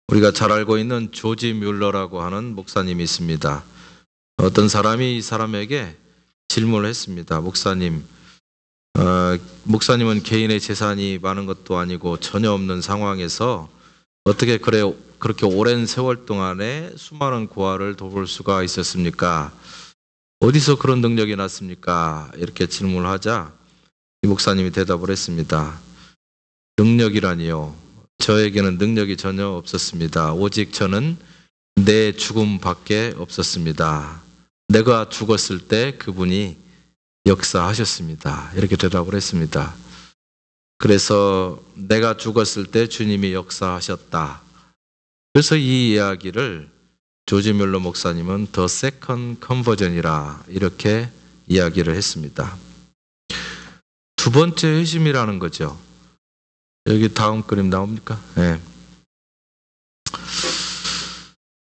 우리가 잘 알고 있는 조지 뮬러라고 하는 목사님이 있습니다. 어떤 사람이 이 사람에게 질문을 했습니다. 목사님은 개인의 재산이 많은 것도 아니고 전혀 없는 상황에서 어떻게 그렇게 오랜 세월 동안에 수많은 고아를 돌볼 수가 있었습니까? 어디서 그런 능력이 났습니까? 이렇게 질문을 하자 이 목사님이 대답을 했습니다. 능력이라니요. 저에게는 능력이 전혀 없었습니다. 오직 저는 내 죽음밖에 없었습니다. 내가 죽었을 때 그분이 역사하셨습니다. 이렇게 대답을 했습니다. 그래서 내가 죽었을 때 주님이 역사하셨다. 그래서 이 이야기를 조지 뮬러 목사님은 The Second Conversion이라 이렇게 이야기를 했습니다. 두 번째 회심이라는 거죠. 여기 다음 그림 나옵니까? 네.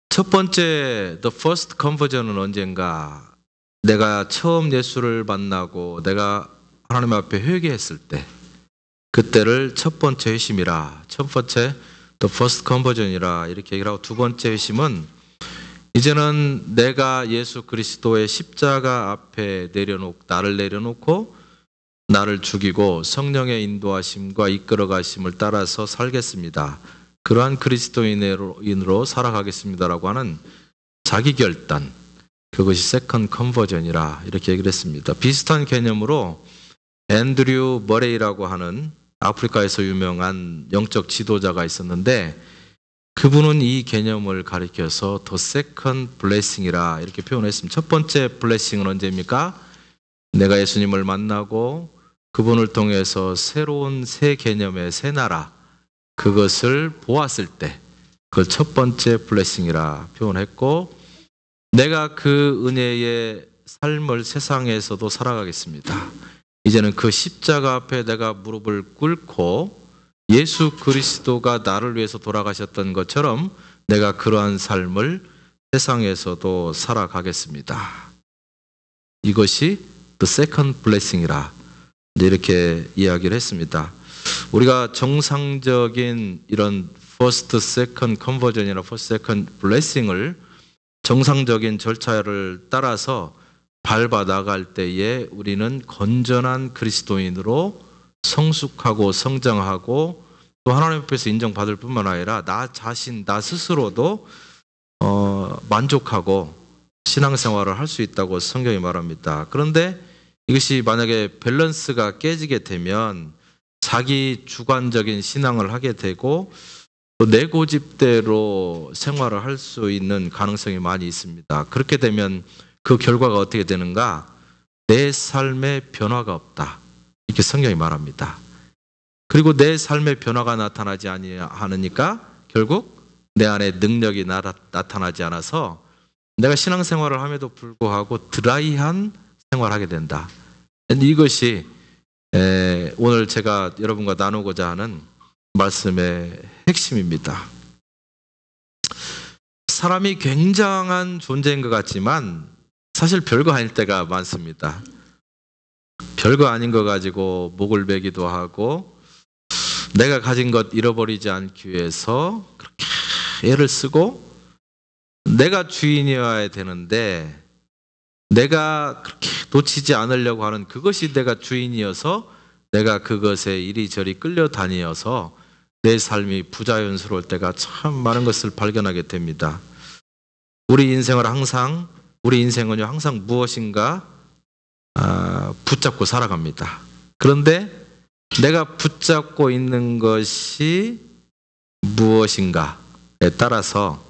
첫 번째 The First Conversion은 언젠가 내가 처음 예수를 만나고 내가 하나님 앞에 회개했을 때 그때를 첫 번째 회심이라, 첫 번째 The First Conversion이라 이렇게 얘기를 하고, 두 번째 회심은 이제는 내가 예수 그리스도의 십자가 앞에 나를 내려놓고 나를 죽이고 성령의 인도하심과 이끌어가심을 따라서 살겠습니다. 그러한 그리스도인으로 살아가겠습니다라고 하는 자기 결단, 그것이 세컨드 컨버전이라 이렇게 얘기를 했습니다. 비슷한 개념으로 앤드류 머레이라고 하는 아프리카에서 유명한 영적 지도자가 있었는데 그분은 이 개념을 가리켜서 The Second Blessing이라 이렇게 표현했습니다. 첫 번째 블레싱은 언제입니까? 내가 예수님을 만나고 그분을 통해서 새로운 새 개념의 새 나라, 그것을 보았을 때 그걸 첫 번째 블레싱이라 표현했고, 내가 그 은혜의 삶을 세상에서도 살아가겠습니다. 이제는 그 십자가 앞에 내가 무릎을 꿇고 예수 그리스도가 나를 위해서 돌아가셨던 것처럼 내가 그러한 삶을 세상에서도 살아가겠습니다. 이것이 The Second Blessing이라 이렇게 이야기를 했습니다. 우리가 정상적인 이런 First, Second Conversion이나 First, Second Blessing을 정상적인 절차를 따라서 밟아 나갈 때에 우리는 건전한 그리스도인으로 성숙하고 성장하고 또 하나님 앞에서 인정받을 뿐만 아니라 나 스스로도 만족하고 신앙생활을 할 수 있다고 성경이 말합니다. 그런데 이것이 만약에 밸런스가 깨지게 되면 자기 주관적인 신앙을 하게 되고 또 내 고집대로 생활을 할 수 있는 가능성이 많이 있습니다. 그렇게 되면 그 결과가 어떻게 되는가? 내 삶에 변화가 없다. 이렇게 성경이 말합니다. 그리고 내 삶의 변화가 나타나지 않으니까 결국 내 안에 능력이 나타나지 않아서 내가 신앙생활을 함에도 불구하고 드라이한 생활을 하게 된다. 이것이 오늘 제가 여러분과 나누고자 하는 말씀의 핵심입니다. 사람이 굉장한 존재인 것 같지만 사실 별거 아닐 때가 많습니다. 별거 아닌 거 가지고 목을 매기도 하고 내가 가진 것 잃어버리지 않기 위해서 그렇게 애를 쓰고 내가 주인이어야 되는데 내가 그렇게 놓치지 않으려고 하는 그것이 내가 주인이어서 내가 그것에 이리저리 끌려다니어서 내 삶이 부자연스러울 때가 참 많은 것을 발견하게 됩니다. 우리 인생은요 항상 무엇인가 붙잡고 살아갑니다. 그런데 내가 붙잡고 있는 것이 무엇인가에 따라서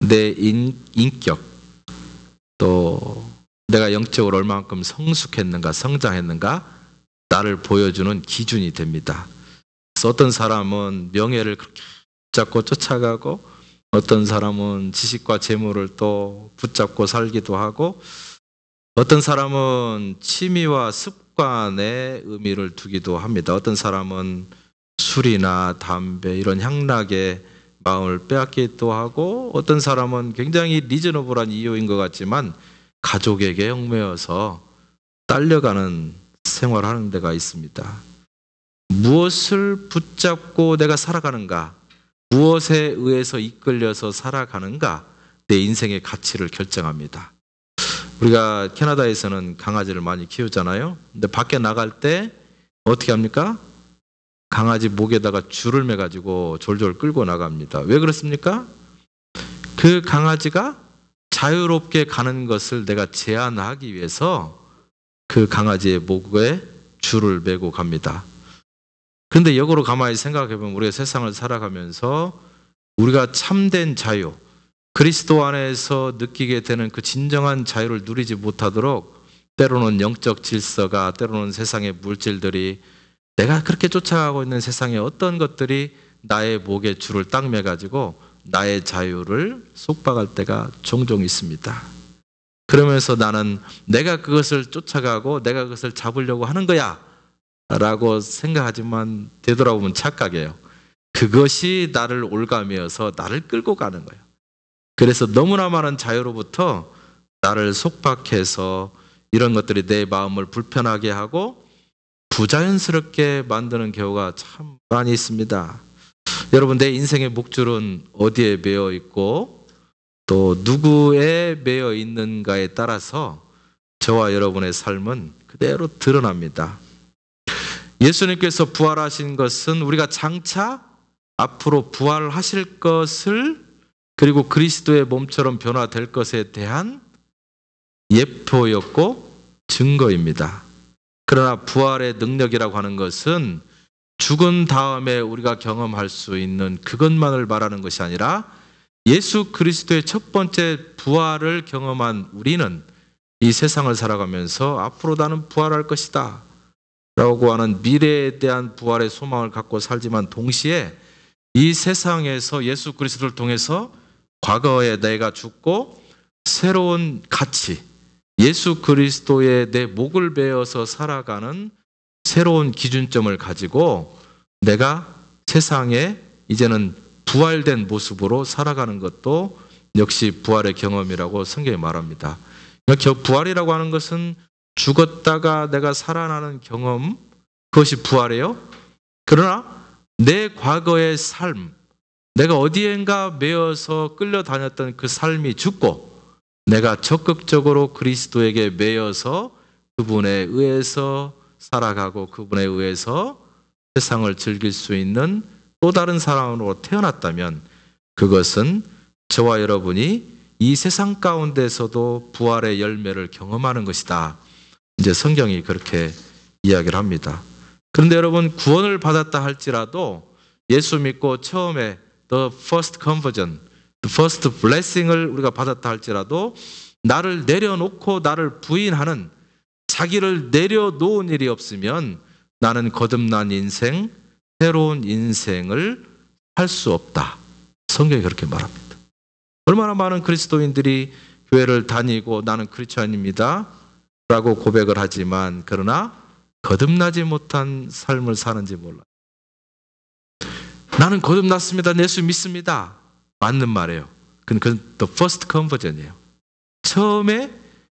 내 인격, 또 내가 영적으로 얼마만큼 성숙했는가, 성장했는가 나를 보여주는 기준이 됩니다. 그래서 어떤 사람은 명예를 그렇게 붙잡고 쫓아가고 어떤 사람은 지식과 재물을 또 붙잡고 살기도 하고 어떤 사람은 취미와 습관에 의미를 두기도 합니다. 어떤 사람은 술이나 담배 이런 향락에 마음을 빼앗기도 하고 어떤 사람은 굉장히 리저너블한 이유인 것 같지만 가족에게 얽매여서 딸려가는 생활하는 데가 있습니다. 무엇을 붙잡고 내가 살아가는가? 무엇에 의해서 이끌려서 살아가는가, 내 인생의 가치를 결정합니다. 우리가 캐나다에서는 강아지를 많이 키우잖아요. 근데 밖에 나갈 때 어떻게 합니까? 강아지 목에다가 줄을 매가지고 졸졸 끌고 나갑니다. 왜 그렇습니까? 그 강아지가 자유롭게 가는 것을 내가 제한하기 위해서 그 강아지의 목에 줄을 매고 갑니다. 그런데 역으로 가만히 생각해 보면 우리가 세상을 살아가면서 우리가 참된 자유, 그리스도 안에서 느끼게 되는 그 진정한 자유를 누리지 못하도록 때로는 영적 질서가, 때로는 세상의 물질들이, 내가 그렇게 쫓아가고 있는 세상의 어떤 것들이 나의 목에 줄을 딱 매가지고 나의 자유를 속박할 때가 종종 있습니다. 그러면서 나는 내가 그것을 쫓아가고 내가 그것을 잡으려고 하는 거야 라고 생각하지만 되돌아보면 착각이에요. 그것이 나를 올가매어서 나를 끌고 가는 거예요. 그래서 너무나 많은 자유로부터 나를 속박해서 이런 것들이 내 마음을 불편하게 하고 부자연스럽게 만드는 경우가 참 많이 있습니다. 여러분, 내 인생의 목줄은 어디에 매여 있고 또 누구에 매여 있는가에 따라서 저와 여러분의 삶은 그대로 드러납니다. 예수님께서 부활하신 것은 우리가 장차 앞으로 부활하실 것을, 그리고 그리스도의 몸처럼 변화될 것에 대한 예표였고 증거입니다. 그러나 부활의 능력이라고 하는 것은 죽은 다음에 우리가 경험할 수 있는 그것만을 말하는 것이 아니라 예수 그리스도의 첫 번째 부활을 경험한 우리는 이 세상을 살아가면서 앞으로 나는 부활할 것이다 라고 하는 미래에 대한 부활의 소망을 갖고 살지만 동시에 이 세상에서 예수 그리스도를 통해서 과거에 내가 죽고 새로운 가치, 예수 그리스도에 내 목을 베어서 살아가는 새로운 기준점을 가지고 내가 세상에 이제는 부활된 모습으로 살아가는 것도 역시 부활의 경험이라고 성경이 말합니다. 그러니까 부활이라고 하는 것은 죽었다가 내가 살아나는 경험, 그것이 부활이에요. 그러나 내 과거의 삶, 내가 어디엔가 매여서 끌려다녔던 그 삶이 죽고 내가 적극적으로 그리스도에게 매여서 그분에 의해서 살아가고 그분에 의해서 세상을 즐길 수 있는 또 다른 사람으로 태어났다면 그것은 저와 여러분이 이 세상 가운데서도 부활의 열매를 경험하는 것이다. 이제 성경이 그렇게 이야기를 합니다. 그런데 여러분, 구원을 받았다 할지라도 예수 믿고 처음에 the first conversion, the first blessing을 우리가 받았다 할지라도 나를 내려놓고 나를 부인하는, 자기를 내려놓은 일이 없으면 나는 거듭난 인생, 새로운 인생을 할 수 없다. 성경이 그렇게 말합니다. 얼마나 많은 그리스도인들이 교회를 다니고 나는 크리스찬입니다 라고 고백을 하지만 그러나 거듭나지 못한 삶을 사는지 몰라요. 나는 거듭났습니다. 예수 믿습니다. 맞는 말이에요. 그건 the first conversion이에요. 처음에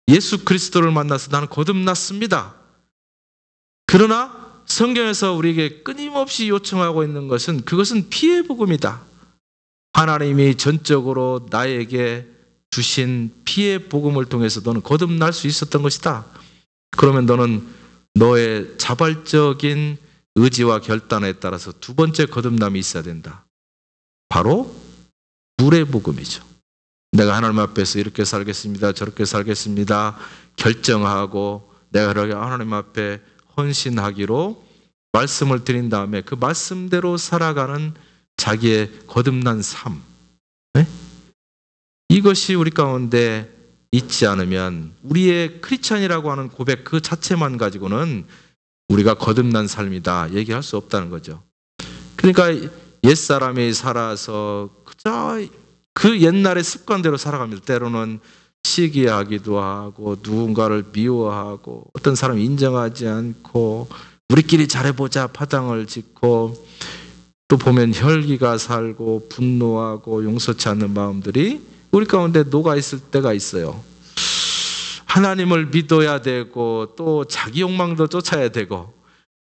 예수 그리스도를 만나서 나는 거듭났습니다. 그러나 성경에서 우리에게 끊임없이 요청하고 있는 것은 그것은 피의 복음이다. 하나님이 전적으로 나에게 주신 피의 복음을 통해서 너는 거듭날 수 있었던 것이다. 그러면 너는 너의 자발적인 의지와 결단에 따라서 두 번째 거듭남이 있어야 된다. 바로 물의 복음이죠. 내가 하나님 앞에서 이렇게 살겠습니다. 저렇게 살겠습니다. 결정하고 내가 그렇게 하나님 앞에 헌신하기로 말씀을 드린 다음에 그 말씀대로 살아가는 자기의 거듭난 삶. 네? 이것이 우리 가운데 있지 않으면 우리의 크리스찬이라고 하는 고백 그 자체만 가지고는 우리가 거듭난 삶이다 얘기할 수 없다는 거죠. 그러니까 옛사람이 살아서 그저 그 옛날의 습관대로 살아갑니다. 때로는 시기하기도 하고 누군가를 미워하고 어떤 사람 인정하지 않고 우리끼리 잘해보자 파장을 짓고 또 보면 혈기가 살고 분노하고 용서치 않는 마음들이 우리 가운데 녹아있을 때가 있어요. 하나님을 믿어야 되고 또 자기 욕망도 쫓아야 되고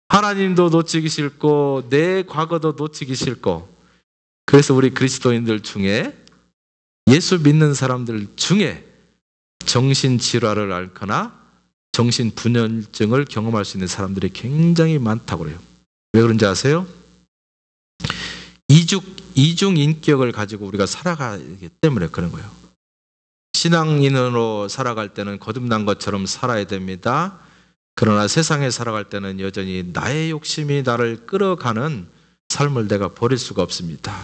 하나님도 놓치기 싫고 내 과거도 놓치기 싫고 그래서 우리 그리스도인들 중에 예수 믿는 사람들 중에 정신질환을 앓거나 정신분열증을 경험할 수 있는 사람들이 굉장히 많다고 그래요. 왜 그런지 아세요? 이중인격을 가지고 우리가 살아가기 때문에 그런 거예요. 신앙인으로 살아갈 때는 거듭난 것처럼 살아야 됩니다. 그러나 세상에 살아갈 때는 여전히 나의 욕심이 나를 끌어가는 삶을 내가 버릴 수가 없습니다.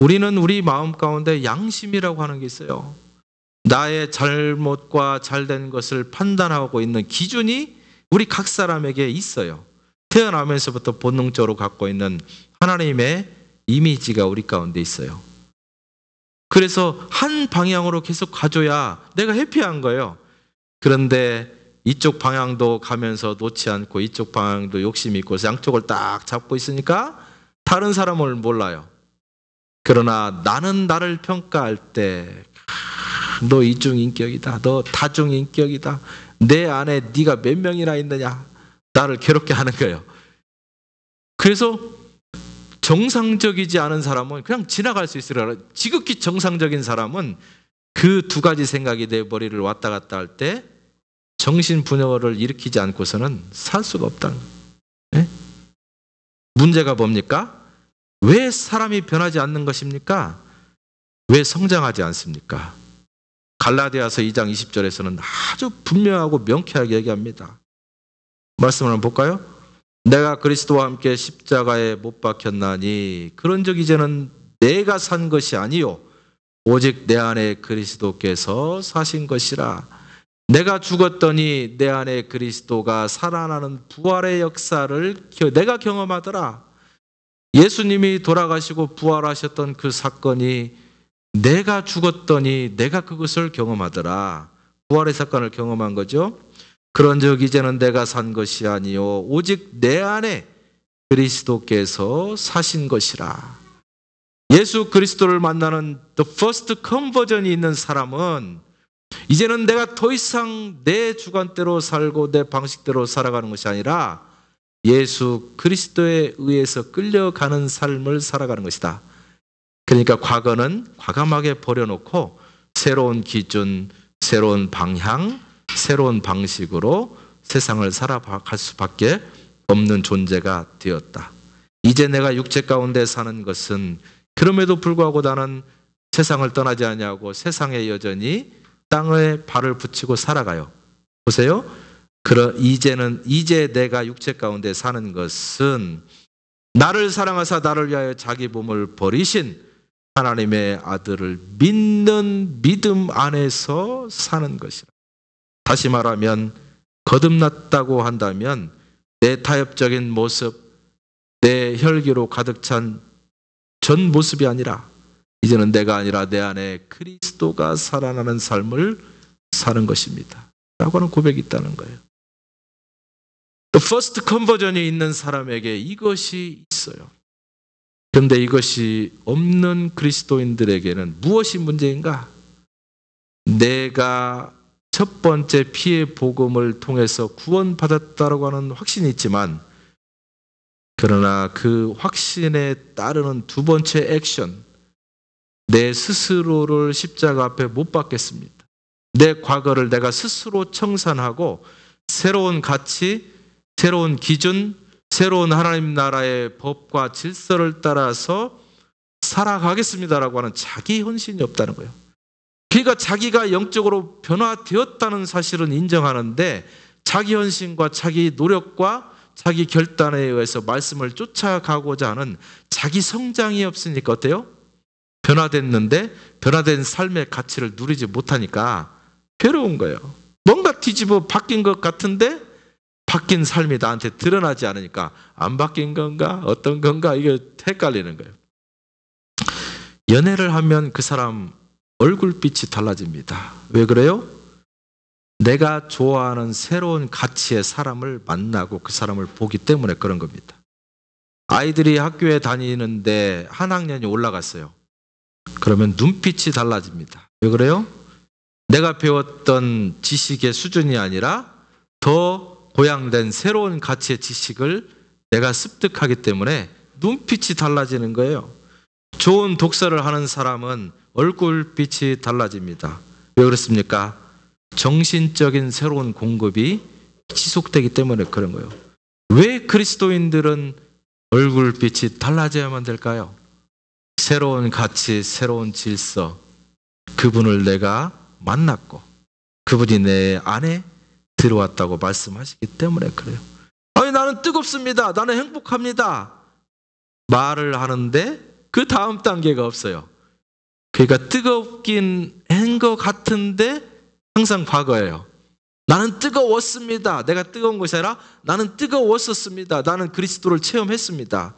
우리는 우리 마음 가운데 양심이라고 하는 게 있어요. 나의 잘못과 잘된 것을 판단하고 있는 기준이 우리 각 사람에게 있어요. 태어나면서부터 본능적으로 갖고 있는 하나님의 이미지가 우리 가운데 있어요. 그래서 한 방향으로 계속 가줘야 내가 해피한 거예요. 그런데 이쪽 방향도 가면서 놓지 않고 이쪽 방향도 욕심이 있고 양쪽을 딱 잡고 있으니까 다른 사람을 몰라요. 그러나 나는 나를 평가할 때 너 이중인격이다. 너 다중인격이다. 내 안에 네가 몇 명이나 있느냐. 나를 괴롭게 하는 거예요. 그래서 정상적이지 않은 사람은 그냥 지나갈 수 있으라. 지극히 정상적인 사람은 그 두 가지 생각이 내 머리를 왔다 갔다 할 때 정신분열을 일으키지 않고서는 살 수가 없다는 거예요. 네? 문제가 뭡니까? 왜 사람이 변하지 않는 것입니까? 왜 성장하지 않습니까? 갈라디아서 2장 20절에서는 아주 분명하고 명쾌하게 얘기합니다. 말씀을 한번 볼까요? 내가 그리스도와 함께 십자가에 못 박혔나니 그런즉 이제는 내가 산 것이 아니요 오직 내 안에 그리스도께서 사신 것이라. 내가 죽었더니 내 안에 그리스도가 살아나는 부활의 역사를 내가 경험하더라. 예수님이 돌아가시고 부활하셨던 그 사건이 내가 죽었더니 내가 그것을 경험하더라. 부활의 사건을 경험한 거죠. 그런즉 이제는 내가 산 것이 아니요 오직 내 안에 그리스도께서 사신 것이라. 예수 그리스도를 만나는 the first conversion이 있는 사람은 이제는 내가 더 이상 내 주관대로 살고 내 방식대로 살아가는 것이 아니라 예수 그리스도에 의해서 끌려가는 삶을 살아가는 것이다. 그러니까 과거는 과감하게 버려놓고 새로운 기준, 새로운 방향, 새로운 방식으로 세상을 살아갈 수밖에 없는 존재가 되었다. 이제 내가 육체 가운데 사는 것은 그럼에도 불구하고 나는 세상을 떠나지 아니하고 세상에 여전히 땅에 발을 붙이고 살아가요. 보세요. 이제 내가 육체 가운데 사는 것은 나를 사랑하사 나를 위하여 자기 몸을 버리신 하나님의 아들을 믿는 믿음 안에서 사는 것이라. 다시 말하면 거듭났다고 한다면 내 타협적인 모습, 내 혈기로 가득 찬 전 모습이 아니라 이제는 내가 아니라 내 안에 그리스도가 살아나는 삶을 사는 것입니다. 라고 하는 고백이 있다는 거예요. The first conversion이 있는 사람에게 이것이 있어요. 그런데 이것이 없는 그리스도인들에게는 무엇이 문제인가? 내가 첫 번째 피의 복음을 통해서 구원받았다고 하는 확신이 있지만 그러나 그 확신에 따르는 두 번째 액션, 내 스스로를 십자가 앞에 못 박겠습니다. 내 과거를 내가 스스로 청산하고 새로운 가치, 새로운 기준, 새로운 하나님 나라의 법과 질서를 따라서 살아가겠습니다라고 하는 자기 헌신이 없다는 거예요. 그러니까 자기가 영적으로 변화되었다는 사실은 인정하는데 자기 헌신과 자기 노력과 자기 결단에 의해서 말씀을 쫓아가고자 하는 자기 성장이 없으니까 어때요? 변화됐는데 변화된 삶의 가치를 누리지 못하니까 괴로운 거예요. 뭔가 뒤집어 바뀐 것 같은데 바뀐 삶이 나한테 드러나지 않으니까 안 바뀐 건가? 어떤 건가? 이게 헷갈리는 거예요. 연애를 하면 그 사람 얼굴빛이 달라집니다. 왜 그래요? 내가 좋아하는 새로운 가치의 사람을 만나고 그 사람을 보기 때문에 그런 겁니다. 아이들이 학교에 다니는데 한 학년이 올라갔어요. 그러면 눈빛이 달라집니다. 왜 그래요? 내가 배웠던 지식의 수준이 아니라 더 고양된 새로운 가치의 지식을 내가 습득하기 때문에 눈빛이 달라지는 거예요. 좋은 독서를 하는 사람은 얼굴빛이 달라집니다. 왜 그렇습니까? 정신적인 새로운 공급이 지속되기 때문에 그런 거예요. 왜 그리스도인들은 얼굴빛이 달라져야만 될까요? 새로운 가치, 새로운 질서, 그분을 내가 만났고 그분이 내 안에 들어왔다고 말씀하시기 때문에 그래요. 아니, 나는 뜨겁습니다. 나는 행복합니다. 말을 하는데 그 다음 단계가 없어요. 그러니까 뜨겁긴 한 것 같은데 항상 과거예요. 나는 뜨거웠습니다. 내가 뜨거운 것이 아니라 나는 뜨거웠었습니다. 나는 그리스도를 체험했습니다.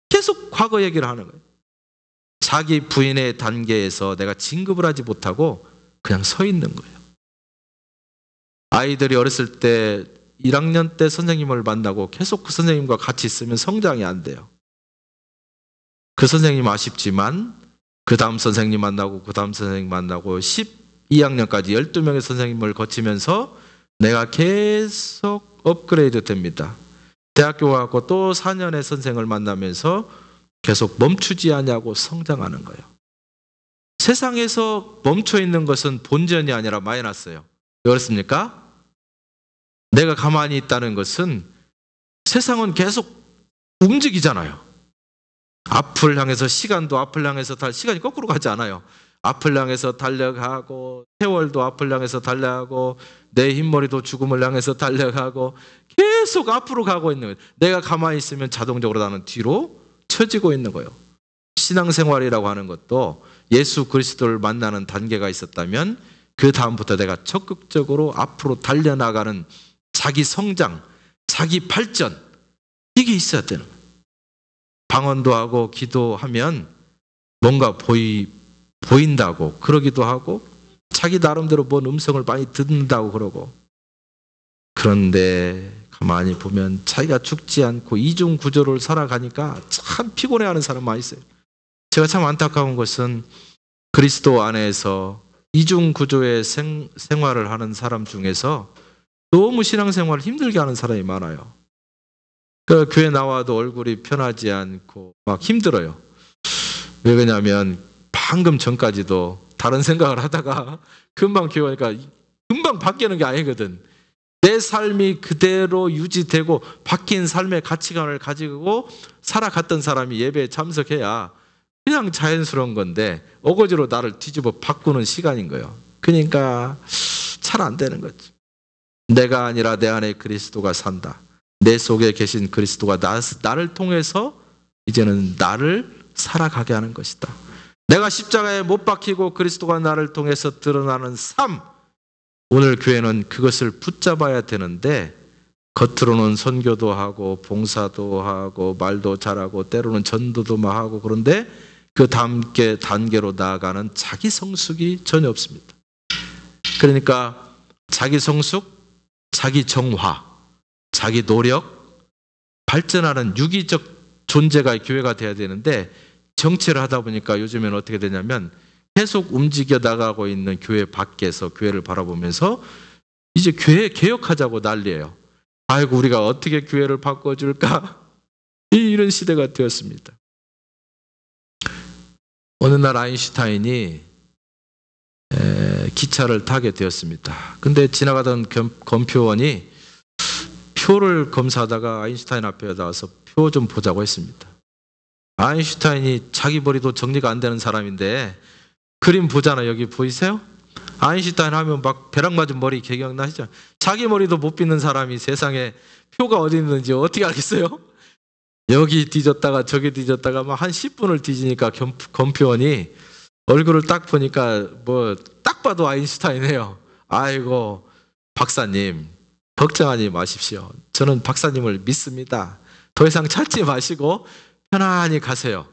계속 과거 얘기를 하는 거예요. 자기 부인의 단계에서 내가 진급을 하지 못하고 그냥 서 있는 거예요. 아이들이 어렸을 때 1학년 때 선생님을 만나고 계속 그 선생님과 같이 있으면 성장이 안 돼요. 그 선생님 아쉽지만 그 다음 선생님 만나고 그 다음 선생님 만나고 12학년까지 12명의 선생님을 거치면서 내가 계속 업그레이드 됩니다. 대학교 가고 또 4년의 선생을 만나면서 계속 멈추지 않냐고 성장하는 거예요. 세상에서 멈춰 있는 것은 본전이 아니라 마이너스예요. 왜 그렇습니까? 내가 가만히 있다는 것은 세상은 계속 움직이잖아요. 앞을 향해서 시간도 앞을 향해서 시간이 거꾸로 가지 않아요. 앞을 향해서 달려가고 세월도 앞을 향해서 달려가고 내 흰머리도 죽음을 향해서 달려가고 계속 앞으로 가고 있는 거예요. 내가 가만히 있으면 자동적으로 나는 뒤로 처지고 있는 거예요. 신앙생활이라고 하는 것도 예수 그리스도를 만나는 단계가 있었다면 그 다음부터 내가 적극적으로 앞으로 달려나가는 자기 성장, 자기 발전, 이게 있어야 되는 거예요. 방언도 하고 기도하면 뭔가 보인다고 그러기도 하고 자기 나름대로 뭔 음성을 많이 듣는다고 그러고, 그런데 가만히 보면 자기가 죽지 않고 이중 구조를 살아가니까 참 피곤해하는 사람 많이 있어요. 제가 참 안타까운 것은 그리스도 안에서 이중 구조의 생활을 하는 사람 중에서 너무 신앙생활을 힘들게 하는 사람이 많아요. 그 교회 나와도 얼굴이 편하지 않고 막 힘들어요. 왜 그러냐면 방금 전까지도 다른 생각을 하다가 금방 교회 오니까 금방 바뀌는 게 아니거든. 내 삶이 그대로 유지되고 바뀐 삶의 가치관을 가지고 살아갔던 사람이 예배에 참석해야 그냥 자연스러운 건데 어거지로 나를 뒤집어 바꾸는 시간인 거예요. 그러니까 잘 안 되는 거지. 내가 아니라 내 안에 그리스도가 산다. 내 속에 계신 그리스도가 나를 통해서 이제는 나를 살아가게 하는 것이다. 내가 십자가에 못 박히고 그리스도가 나를 통해서 드러나는 삶, 오늘 교회는 그것을 붙잡아야 되는데 겉으로는 선교도 하고 봉사도 하고 말도 잘하고 때로는 전도도 막 하고, 그런데 그 단계로 나아가는 자기 성숙이 전혀 없습니다. 그러니까 자기 성숙, 자기 정화, 자기 노력, 발전하는 유기적 존재가 교회가 돼야 되는데 정치를 하다 보니까 요즘에는 어떻게 되냐면 계속 움직여 나가고 있는 교회 밖에서 교회를 바라보면서 이제 교회 개혁하자고 난리예요. 아이고, 우리가 어떻게 교회를 바꿔줄까? 이런 시대가 되었습니다. 어느 날 아인슈타인이 기차를 타게 되었습니다. 근데 지나가던 검표원이 표를 검사하다가 아인슈타인 앞에 나와서 표 좀 보자고 했습니다. 아인슈타인이 자기 머리도 정리가 안 되는 사람인데 그림 보잖아요. 여기 보이세요? 아인슈타인 하면 막 벼락 맞은 머리 기억나시죠? 자기 머리도 못 빗는 사람이 세상에 표가 어디 있는지 어떻게 알겠어요? 여기 뒤졌다가 저기 뒤졌다가 막 한 10분을 뒤지니까 검표원이 얼굴을 딱 보니까 뭐 딱 봐도 아인슈타인이에요. 아이고, 박사님 걱정하지 마십시오. 저는 박사님을 믿습니다. 더 이상 찾지 마시고 편안히 가세요.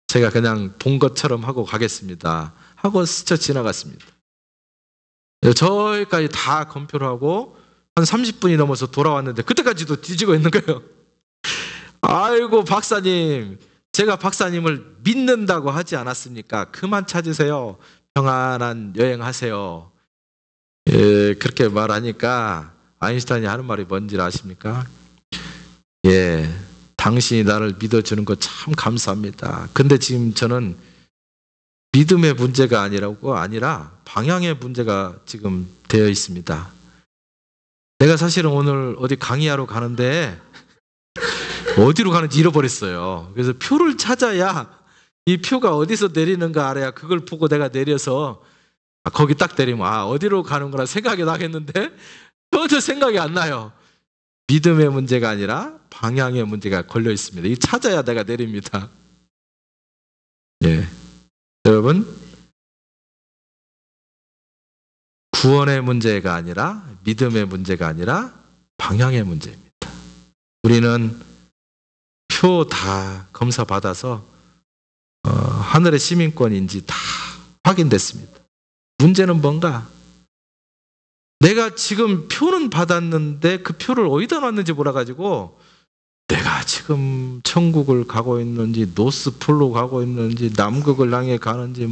제가 그냥 본 것처럼 하고 가겠습니다. 하고 스쳐 지나갔습니다. 저기까지 다 검표를 하고 한 30분이 넘어서 돌아왔는데 그때까지도 뒤지고 있는 거예요. 아이고, 박사님, 제가 박사님을 믿는다고 하지 않았습니까? 그만 찾으세요. 평안한 여행하세요. 그렇게 말하니까 아인슈타인이 하는 말이 뭔지 아십니까? 당신이 나를 믿어주는 거 참 감사합니다. 근데 지금 저는 믿음의 문제가 아니라 방향의 문제가 지금 되어 있습니다. 내가 사실은 오늘 어디 강의하러 가는데 어디로 가는지 잃어버렸어요. 그래서 표를 찾아야 이 표가 어디서 내리는가 알아야 그걸 보고 내가 내려서 거기 딱 내리면 어디로 가는 거라 생각이 나겠는데 전혀 생각이 안 나요. 믿음의 문제가 아니라 방향의 문제가 걸려 있습니다. 이 찾아야 내가 내립니다. 예. 여러분, 구원의 문제가 아니라 믿음의 문제가 아니라 방향의 문제입니다. 우리는 표 다 검사 받아서 하늘의 시민권인지 다 확인됐습니다. 문제는 뭔가? 내가 지금 표는 받았는데 그 표를 어디다 놨는지 몰라가지고 내가 지금 천국을 가고 있는지 노스폴로 가고 있는지 남극을 향해 가는지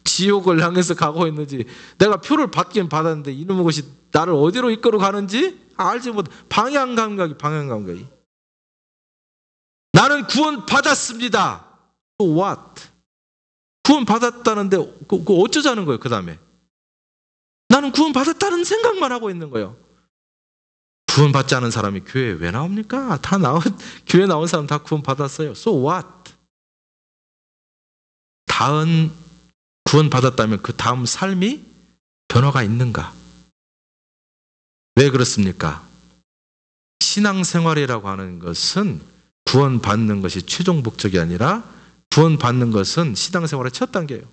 지옥을 향해서 가고 있는지 내가 표를 받긴 받았는데 이놈의 것이 나를 어디로 이끌어 가는지 알지 못해. 방향 감각이. 나는 구원 받았습니다. So what? 구원 받았다는데 그거 어쩌자는 거예요? 그 다음에 나는 구원 받았다는 생각만 하고 있는 거예요. 구원 받지 않은 사람이 교회에 왜 나옵니까? 교회 나온 사람 다 구원 받았어요. So what? 다음 구원 받았다면 그 다음 삶이 변화가 있는가? 왜 그렇습니까? 신앙생활이라고 하는 것은 구원 받는 것이 최종 목적이 아니라 구원 받는 것은 신앙생활의 첫 단계예요.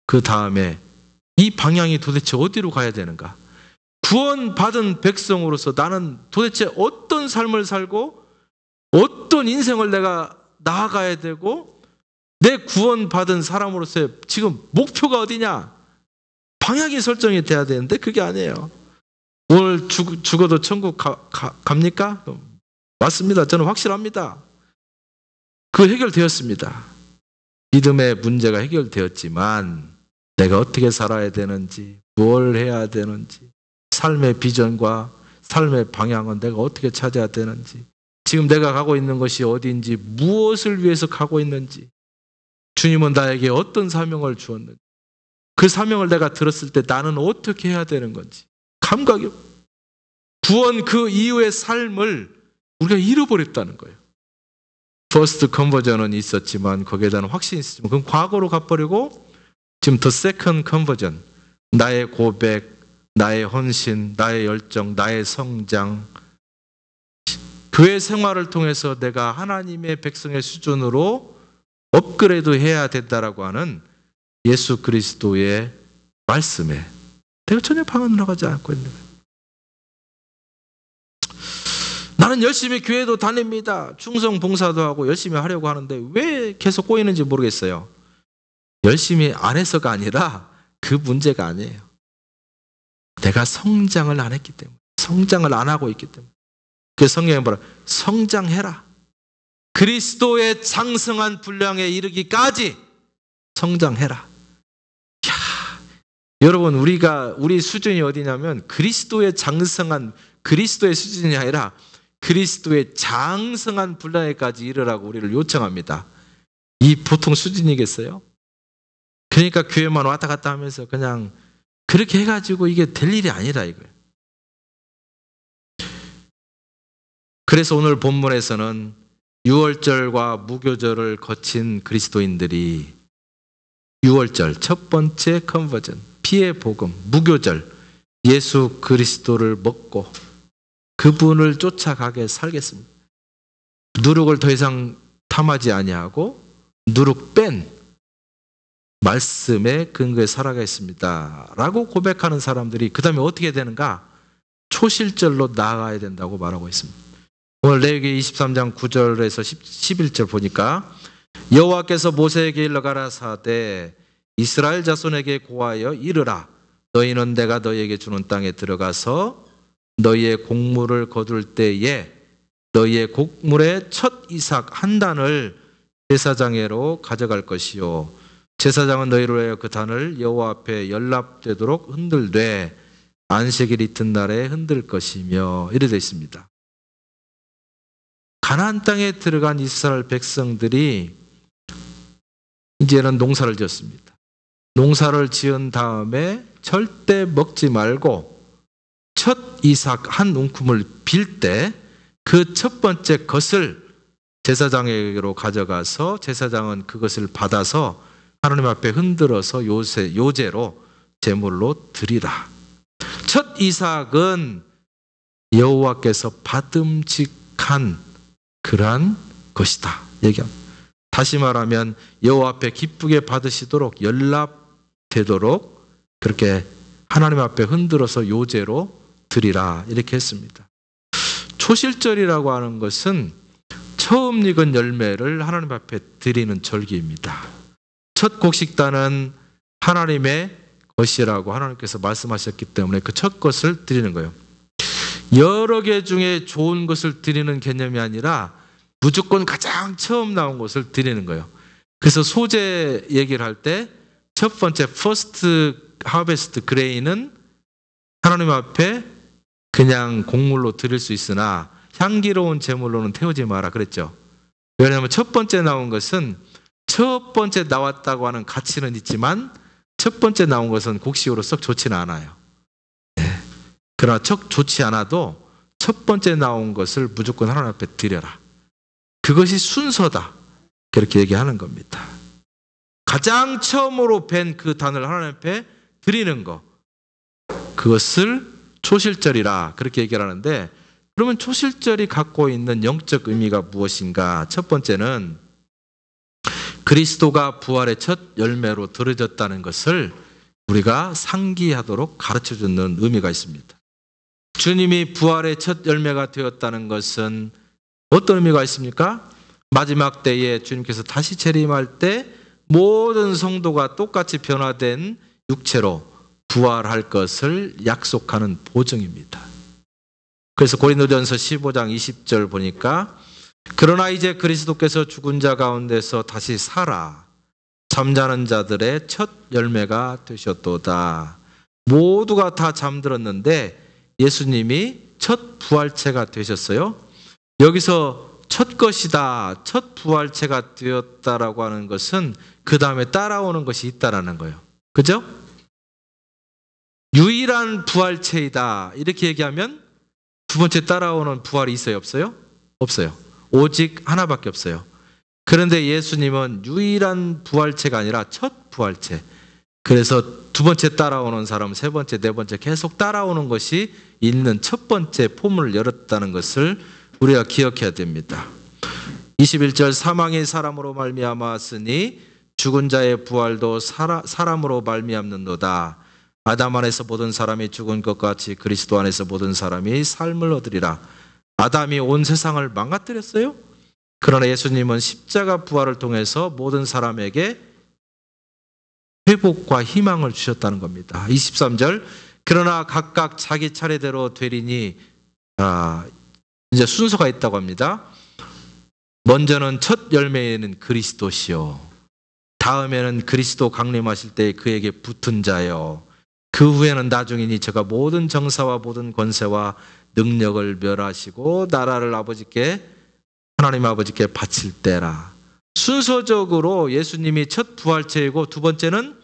그 다음에 이 방향이 도대체 어디로 가야 되는가? 구원받은 백성으로서 나는 도대체 어떤 삶을 살고 어떤 인생을 내가 나아가야 되고 내 구원받은 사람으로서의 지금 목표가 어디냐? 방향이 설정이 돼야 되는데 그게 아니에요. 오늘 죽어도 천국 갑니까? 맞습니다. 저는 확실합니다. 그 해결되었습니다. 믿음의 문제가 해결되었지만 내가 어떻게 살아야 되는지, 뭘 해야 되는지, 삶의 비전과 삶의 방향은 내가 어떻게 찾아야 되는지, 지금 내가 가고 있는 것이 어디인지, 무엇을 위해서 가고 있는지, 주님은 나에게 어떤 사명을 주었는지, 그 사명을 내가 들었을 때 나는 어떻게 해야 되는 건지 감각이 구원 그 이후의 삶을 우리가 잃어버렸다는 거예요. 퍼스트 컨버전은 있었지만 거기에 대한 확신이 있었지만 그건 과거로 가버리고 지금 더 세컨드 컨버전, 나의 고백, 나의 헌신, 나의 열정, 나의 성장, 교회 생활을 통해서 내가 하나님의 백성의 수준으로 업그레이드 해야 된다라고 하는 예수 그리스도의 말씀에 내가 전혀 방언을 나가지 않고 있는 거예요. 나는 열심히 교회도 다닙니다. 충성 봉사도 하고 열심히 하려고 하는데 왜 계속 꼬이는지 모르겠어요. 열심히 안 해서가 아니라 그 문제가 아니에요. 내가 성장을 안 했기 때문에, 성장을 안 하고 있기 때문에. 그래서 성경에 뭐라? 성장해라. 그리스도의 장성한 분량에 이르기까지 성장해라. 야, 여러분 우리 수준이 어디냐면 그리스도의 장성한 그리스도의 수준이 아니라 그리스도의 장성한 분량에까지 이르라고 우리를 요청합니다. 이 보통 수준이겠어요? 그러니까 교회만 왔다 갔다 하면서 그냥 그렇게 해가지고 이게 될 일이 아니라 이거예요. 그래서 오늘 본문에서는 유월절과 무교절을 거친 그리스도인들이 유월절 첫 번째 컨버전, 피의 복음, 무교절, 예수 그리스도를 먹고 그분을 쫓아가게 살겠습니다. 누룩을 더 이상 탐하지 아니하고 누룩 뺀 말씀의 근거에 살아가겠습니다 라고 고백하는 사람들이 그 다음에 어떻게 되는가? 초실절로 나아가야 된다고 말하고 있습니다. 오늘 레위기 23장 9절에서 11절 보니까 여호와께서 모세에게 일러 가라사대 이스라엘 자손에게 고하여 이르라 너희는 내가 너희에게 주는 땅에 들어가서 너희의 곡물을 거둘 때에 너희의 곡물의 첫 이삭 한 단을 제사장에로 가져갈 것이요 제사장은 너희로 하여 그 단을 여호와 앞에 연납되도록 흔들되 안식일 이튿날에 흔들 것이며 이래 되어 있습니다. 가나안 땅에 들어간 이스라엘 백성들이 이제는 농사를 지었습니다. 농사를 지은 다음에 절대 먹지 말고 첫 이삭 한 움큼을 빌 때 그 첫 번째 것을 제사장에게로 가져가서 제사장은 그것을 받아서 하나님 앞에 흔들어서 요제로 제물로 드리라. 첫 이삭은 여호와께서 받음직한 그러한 것이다 얘기합니다. 다시 말하면 여호와 앞에 기쁘게 받으시도록 연락되도록 그렇게 하나님 앞에 흔들어서 요제로 드리라 이렇게 했습니다. 초실절이라고 하는 것은 처음 익은 열매를 하나님 앞에 드리는 절기입니다. 첫 곡식단은 하나님의 것이라고 하나님께서 말씀하셨기 때문에 그 첫 것을 드리는 거예요. 여러 개 중에 좋은 것을 드리는 개념이 아니라 무조건 가장 처음 나온 것을 드리는 거예요. 그래서 소재 얘기를 할 때 첫 번째 퍼스트 하베스트 그레인은 하나님 앞에 그냥 곡물로 드릴 수 있으나 향기로운 제물로는 태우지 마라 그랬죠. 왜냐하면 첫 번째 나온 것은 첫 번째 나왔다고 하는 가치는 있지만 첫 번째 나온 것은 곡식으로 썩 좋지는 않아요. 네. 그러나 좋지 않아도 첫 번째 나온 것을 무조건 하나님 앞에 드려라. 그것이 순서다. 그렇게 얘기하는 겁니다. 가장 처음으로 뵌 그 단을 하나님 앞에 드리는 거. 그것을 초실절이라 그렇게 얘기를 하는데 그러면 초실절이 갖고 있는 영적 의미가 무엇인가? 첫 번째는 그리스도가 부활의 첫 열매로 드려졌다는 것을 우리가 상기하도록 가르쳐주는 의미가 있습니다. 주님이 부활의 첫 열매가 되었다는 것은 어떤 의미가 있습니까? 마지막 때에 주님께서 다시 재림할 때 모든 성도가 똑같이 변화된 육체로 부활할 것을 약속하는 보증입니다. 그래서 고린도전서 15장 20절 보니까 그러나 이제 그리스도께서 죽은 자 가운데서 다시 살아 잠자는 자들의 첫 열매가 되셨도다. 모두가 다 잠들었는데 예수님이 첫 부활체가 되셨어요. 여기서 첫 것이다, 첫 부활체가 되었다라고 하는 것은 그 다음에 따라오는 것이 있다라는 거예요. 그죠? 유일한 부활체이다 이렇게 얘기하면 두 번째 따라오는 부활이 있어요? 없어요? 없어요. 오직 하나밖에 없어요. 그런데 예수님은 유일한 부활체가 아니라 첫 부활체. 그래서 두 번째 따라오는 사람, 세 번째, 네 번째 계속 따라오는 것이 있는 첫 번째 포문을 열었다는 것을 우리가 기억해야 됩니다. 21절 사망이 사람으로 말미암았으니 죽은 자의 부활도 사람으로 말미암는도다. 아담 안에서 모든 사람이 죽은 것 같이 그리스도 안에서 모든 사람이 삶을 얻으리라. 아담이 온 세상을 망가뜨렸어요. 그러나 예수님은 십자가 부활을 통해서 모든 사람에게 회복과 희망을 주셨다는 겁니다. 23절 그러나 각각 자기 차례대로 되리니 이제 순서가 있다고 합니다. 먼저는 첫 열매에는 그리스도시요 다음에는 그리스도 강림하실 때 그에게 붙은 자요 그 후에는 나중이니 저가 모든 정사와 모든 권세와 능력을 멸하시고 나라를 하나님 아버지께 바칠 때라. 순서적으로 예수님이 첫 부활체이고 두 번째는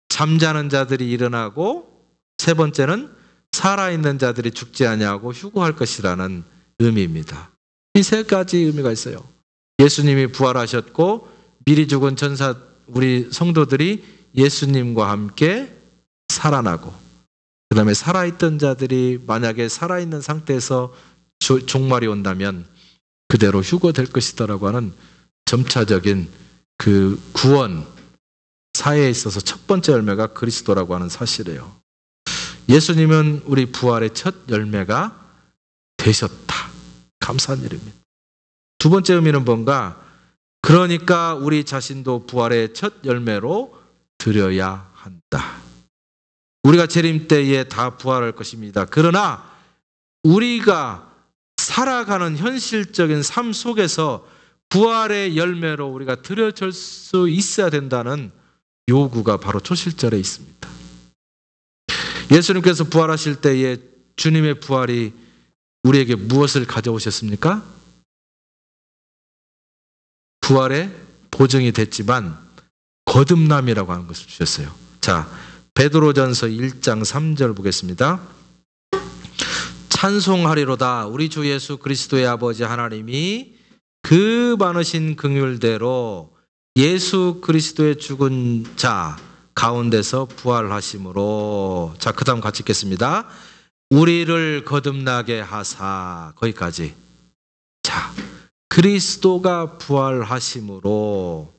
잠자는 자들이 일어나고 세 번째는 살아있는 자들이 죽지 아니하고 휴거할 것이라는 의미입니다. 이 세 가지 의미가 있어요. 예수님이 부활하셨고 미리 죽은 우리 성도들이 예수님과 함께 살아나고 그 다음에 살아있던 자들이 만약에 살아있는 상태에서 종말이 온다면 그대로 휴거될 것이다라고 하는 점차적인 그 구원 사회에 있어서 첫 번째 열매가 그리스도라고 하는 사실이에요. 예수님은 우리 부활의 첫 열매가 되셨다. 감사한 일입니다. 두 번째 의미는 뭔가? 그러니까 우리 자신도 부활의 첫 열매로 드려야 한다. 우리가 재림 때에 다 부활할 것입니다. 그러나 우리가 살아가는 현실적인 삶 속에서 부활의 열매로 우리가 드려질 수 있어야 된다는 요구가 바로 초실절에 있습니다. 예수님께서 부활하실 때에 주님의 부활이 우리에게 무엇을 가져오셨습니까? 부활의 보증이 됐지만 거듭남이라고 하는 것을 주셨어요. 자, 베드로전서 1장 3절 보겠습니다. 찬송하리로다 우리 주 예수 그리스도의 아버지 하나님이 그 많으신 긍휼대로 예수 그리스도의 죽은 자 가운데서 부활하심으로. 자, 그 다음 같이 읽겠습니다. 우리를 거듭나게 하사. 거기까지. 자, 그리스도가 부활하심으로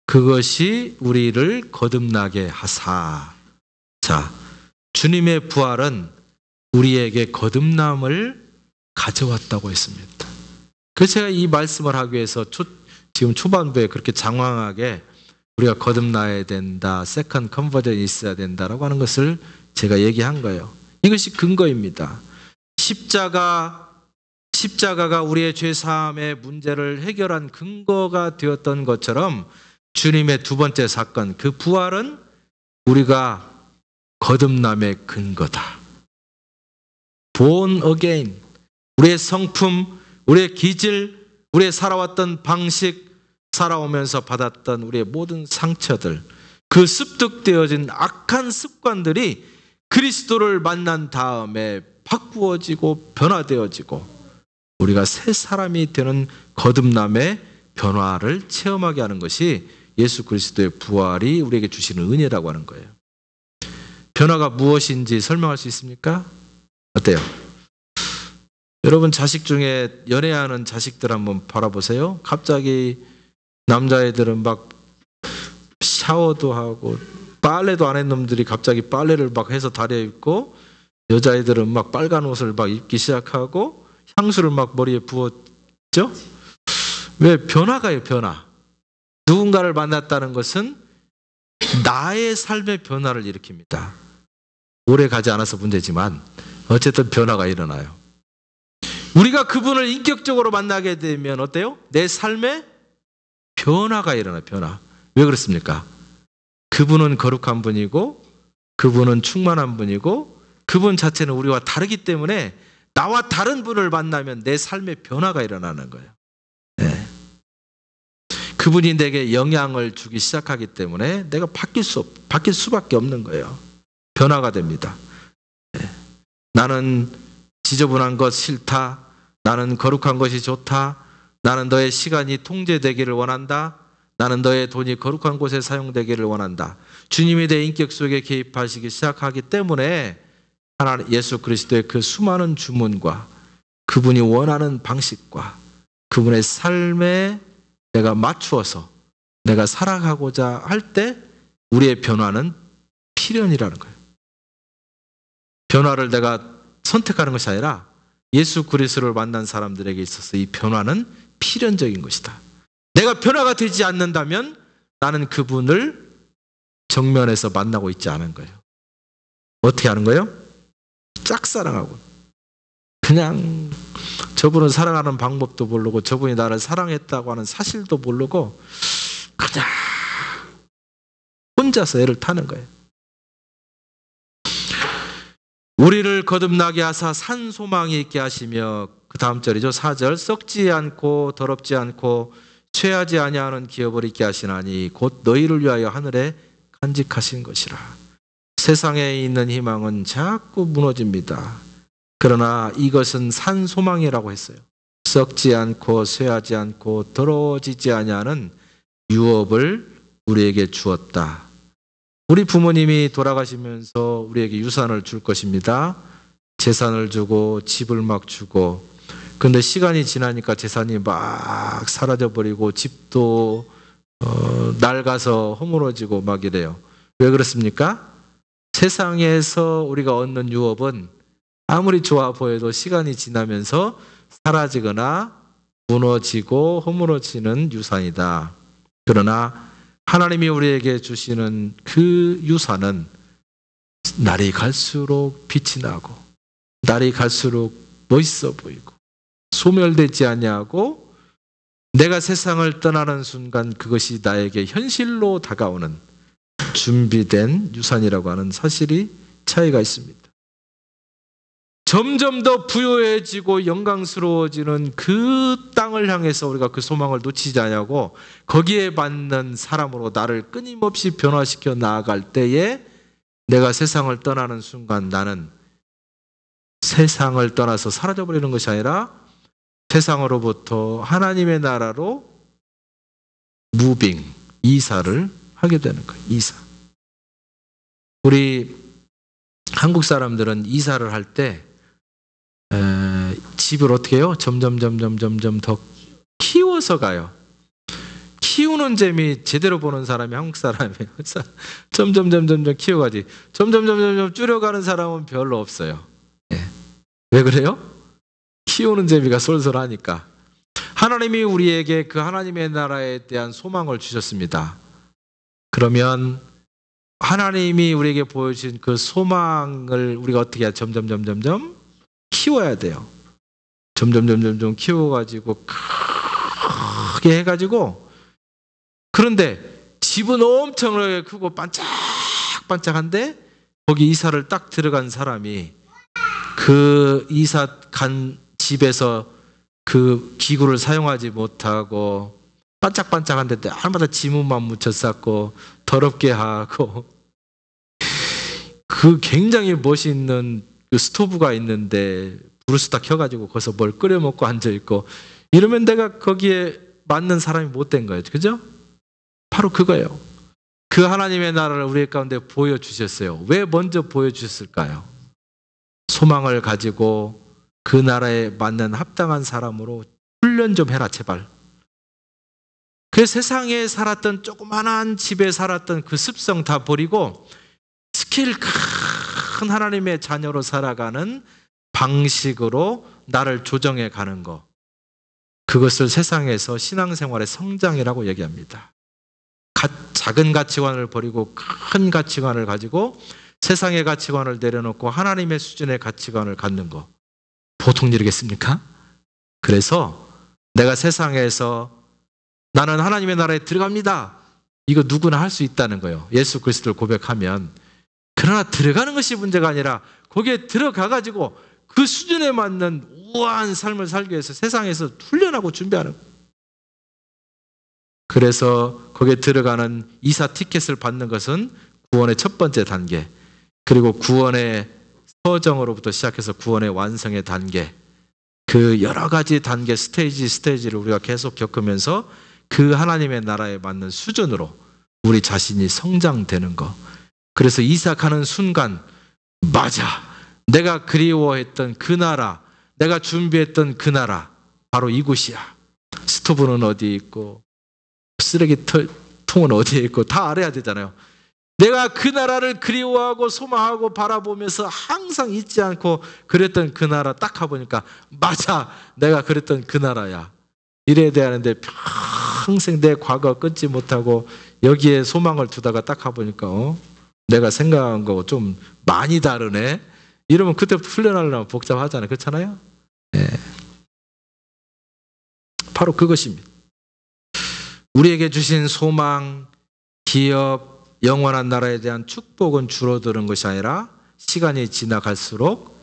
그것이 우리를 거듭나게 하사. 자, 주님의 부활은 우리에게 거듭남을 가져왔다고 했습니다. 그래서 제가 이 말씀을 하기 위해서 지금 초반부에 그렇게 장황하게 우리가 거듭나야 된다, 세컨드 컨버전이 있어야 된다라고 하는 것을 제가 얘기한 거예요. 이것이 근거입니다. 십자가가 우리의 죄사함의 문제를 해결한 근거가 되었던 것처럼 주님의 두 번째 사건, 그 부활은 우리가 거듭남의 근거다. Born again. 우리의 성품, 우리의 기질, 우리의 살아왔던 방식, 살아오면서 받았던 우리의 모든 상처들, 그 습득되어진 악한 습관들이 그리스도를 만난 다음에 바꾸어지고 변화되어지고 우리가 새 사람이 되는 거듭남의 변화를 체험하게 하는 것이 예수 그리스도의 부활이 우리에게 주시는 은혜라고 하는 거예요. 변화가 무엇인지 설명할 수 있습니까? 어때요? 여러분 자식 중에 연애하는 자식들 한번 바라보세요. 갑자기 남자애들은 막 샤워도 하고 빨래도 안 했는 놈들이 갑자기 빨래를 막 해서 다리에 입고, 여자애들은 막 빨간 옷을 막 입기 시작하고 향수를 막 머리에 부었죠? 왜? 변화가요, 변화. 누군가를 만났다는 것은 나의 삶의 변화를 일으킵니다. 오래 가지 않아서 문제지만 어쨌든 변화가 일어나요. 우리가 그분을 인격적으로 만나게 되면 어때요? 내 삶에 변화가 일어나요. 변화. 왜 그렇습니까? 그분은 거룩한 분이고 그분은 충만한 분이고 그분 자체는 우리와 다르기 때문에 나와 다른 분을 만나면 내 삶에 변화가 일어나는 거예요. 네. 그분이 내게 영향을 주기 시작하기 때문에 내가 바뀔 수밖에 없는 거예요. 변화가 됩니다. 네. 나는 지저분한 것 싫다. 나는 거룩한 것이 좋다. 나는 너의 시간이 통제되기를 원한다. 나는 너의 돈이 거룩한 곳에 사용되기를 원한다. 주님이 내 인격 속에 개입하시기 시작하기 때문에 하나님 예수 그리스도의 그 수많은 주문과 그분이 원하는 방식과 그분의 삶에 내가 맞추어서 내가 살아가고자 할 때 우리의 변화는 필연이라는 거예요. 변화를 내가 선택하는 것이 아니라 예수 그리스도를 만난 사람들에게 있어서 이 변화는 필연적인 것이다. 내가 변화가 되지 않는다면 나는 그분을 정면에서 만나고 있지 않은 거예요. 어떻게 하는 거예요? 짝사랑하고 그냥 저분을 사랑하는 방법도 모르고 저분이 나를 사랑했다고 하는 사실도 모르고 그냥 혼자서 애를 타는 거예요. 우리를 거듭나게 하사 산 소망이 있게 하시며, 그 다음 절이죠. 4절. 썩지 않고 더럽지 않고 취하지 아니하는 기업을 있게 하시나니 곧 너희를 위하여 하늘에 간직하신 것이라. 세상에 있는 희망은 자꾸 무너집니다. 그러나 이것은 산 소망이라고 했어요. 썩지 않고 쇠하지 않고 더러워지지 아니하는 유업을 우리에게 주었다. 우리 부모님이 돌아가시면서 우리에게 유산을 줄 것입니다. 재산을 주고 집을 막 주고, 근데 시간이 지나니까 재산이 막 사라져버리고 집도 낡아서 허물어지고 막 이래요. 왜 그렇습니까? 세상에서 우리가 얻는 유업은 아무리 좋아 보여도 시간이 지나면서 사라지거나 무너지고 허물어지는 유산이다. 그러나 하나님이 우리에게 주시는 그 유산은 날이 갈수록 빛이 나고 날이 갈수록 멋있어 보이고 소멸되지 아니하고 내가 세상을 떠나는 순간 그것이 나에게 현실로 다가오는 준비된 유산이라고 하는 사실이 차이가 있습니다. 점점 더 부유해지고 영광스러워지는 그 땅을 향해서 우리가 그 소망을 놓치지 않냐고 거기에 맞는 사람으로 나를 끊임없이 변화시켜 나아갈 때에 내가 세상을 떠나는 순간 나는 세상을 떠나서 사라져버리는 것이 아니라 세상으로부터 하나님의 나라로 무빙, 이사를 하게 되는 거예요. 이사. 우리 한국 사람들은 이사를 할 때 집을 어떻게 해요? 점점 더 키워서 가요. 키우는 재미 제대로 보는 사람이 한국 사람이에요. 점점 키워가지. 점점 줄여가는 사람은 별로 없어요. 예. 왜 그래요? 키우는 재미가 쏠쏠하니까. 하나님이 우리에게 그 하나님의 나라에 대한 소망을 주셨습니다. 그러면 하나님이 우리에게 보여주신 그 소망을 우리가 어떻게 해야 점점 키워야 돼요. 점점 키워가지고 크게 해가지고 그런데 집은 엄청나게 크고 반짝반짝한데 거기 이사를 딱 들어간 사람이 그 이사 간 집에서 그 기구를 사용하지 못하고 반짝반짝한데 날마다 지문만 묻혀 쌓고 더럽게 하고 그 굉장히 멋있는 그 스토브가 있는데 브루스 딱 켜가지고 거기서 뭘 끓여 먹고 앉아있고 이러면 내가 거기에 맞는 사람이 못 된 거예요. 그죠? 바로 그거예요. 그 하나님의 나라를 우리 가운데 보여주셨어요. 왜 먼저 보여주셨을까요? 소망을 가지고 그 나라에 맞는 합당한 사람으로 훈련 좀 해라 제발. 그 세상에 살았던 조그만한 집에 살았던 그 습성 다 버리고 스케일 큰 하나님의 자녀로 살아가는 방식으로 나를 조정해 가는 거. 그것을 세상에서 신앙생활의 성장이라고 얘기합니다. 작은 가치관을 버리고 큰 가치관을 가지고 세상의 가치관을 내려놓고 하나님의 수준의 가치관을 갖는 거. 보통 일이겠습니까? 그래서 내가 세상에서 나는 하나님의 나라에 들어갑니다. 이거 누구나 할 수 있다는 거예요. 예수 그리스도를 고백하면. 그러나 들어가는 것이 문제가 아니라 거기에 들어가가지고 그 수준에 맞는 우아한 삶을 살기 위해서 세상에서 훈련하고 준비하는 거예요. 그래서 거기에 들어가는 이사 티켓을 받는 것은 구원의 첫 번째 단계, 그리고 구원의 서정으로부터 시작해서 구원의 완성의 단계, 그 여러 가지 단계 스테이지를 우리가 계속 겪으면서 그 하나님의 나라에 맞는 수준으로 우리 자신이 성장되는 거. 그래서 이삭하는 순간 맞아, 내가 그리워했던 그 나라, 내가 준비했던 그 나라 바로 이곳이야. 스토브는 어디에 있고 쓰레기통은 어디에 있고 다 알아야 되잖아요. 내가 그 나라를 그리워하고 소망하고 바라보면서 항상 잊지 않고 그랬던 그 나라 딱 가보니까 맞아, 내가 그랬던 그 나라야. 이래야 되는데 평생 내 과거 끊지 못하고 여기에 소망을 두다가 딱 가보니까 내가 생각한 거 좀 많이 다르네. 이러면 그때부터 훈련하려면 복잡하잖아요. 그렇잖아요? 네. 바로 그것입니다. 우리에게 주신 소망, 기업, 영원한 나라에 대한 축복은 줄어드는 것이 아니라 시간이 지나갈수록